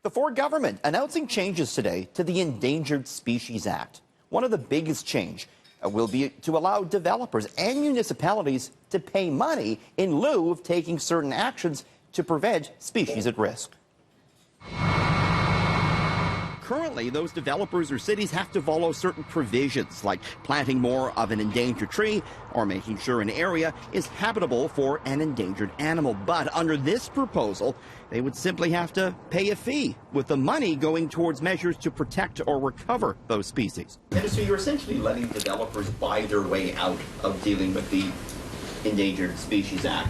The Ford government announcing changes today to the Endangered Species Act. One of the biggest change will be to allow developers and municipalities to pay money in lieu of taking certain actions to prevent species at risk. Currently, those developers or cities have to follow certain provisions, like planting more of an endangered tree or making sure an area is habitable for an endangered animal. But under this proposal, they would simply have to pay a fee, with the money going towards measures to protect or recover those species. And so you're essentially letting developers buy their way out of dealing with the Endangered Species Act.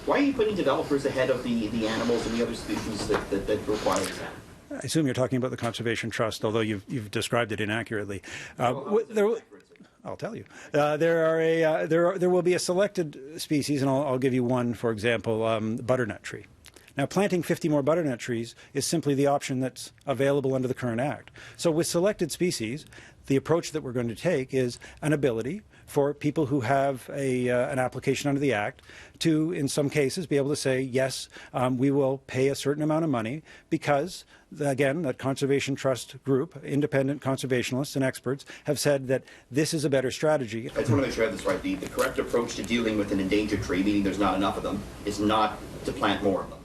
Why are you putting developers ahead of the animals and the other species that require that? I assume you're talking about the Conservation Trust, although you've described it inaccurately. I'll tell you. There will be a selected species, and I'll give you one, for example, butternut tree. Now, planting 50 more butternut trees is simply the option that's available under the current Act. So with selected species, the approach that we're going to take is an ability for people who have an application under the Act to, in some cases, be able to say, yes, we will pay a certain amount of money because, again, that Conservation Trust group, independent conservationists and experts, have said that this is a better strategy. I just want to make sure I have this right. The correct approach to dealing with an endangered tree, meaning there's not enough of them, is not to plant more of them.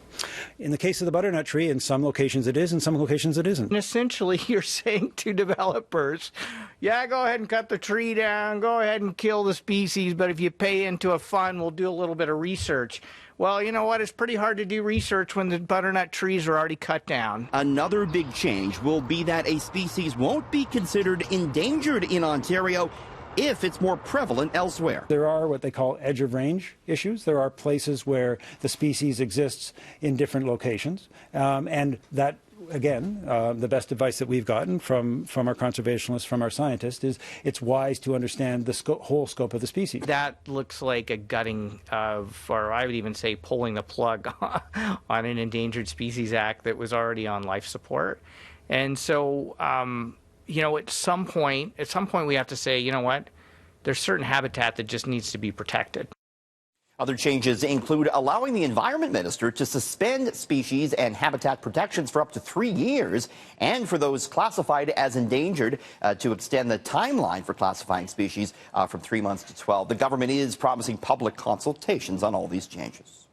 In the case of the butternut tree, in some locations it is, in some locations it isn't. And essentially, you're saying to developers, yeah, go ahead and cut the tree down, go ahead and kill the species, but if you pay into a fund, we'll do a little bit of research. Well, you know what? It's pretty hard to do research when the butternut trees are already cut down. Another big change will be that a species won't be considered endangered in Ontario if it's more prevalent elsewhere. There are what they call edge of range issues. There are places where the species exists in different locations, and that, again, the best advice that we've gotten from our conservationists, from our scientists, is it's wise to understand the whole scope of the species. That looks like a gutting of, or I would even say pulling the plug on an Endangered Species Act that was already on life support. And so, you know, at some point we have to say, you know what, there's certain habitat that just needs to be protected. Other changes include allowing the Environment Minister to suspend species and habitat protections for up to 3 years, and for those classified as endangered to extend the timeline for classifying species from 3 months to 12. The government is promising public consultations on all these changes.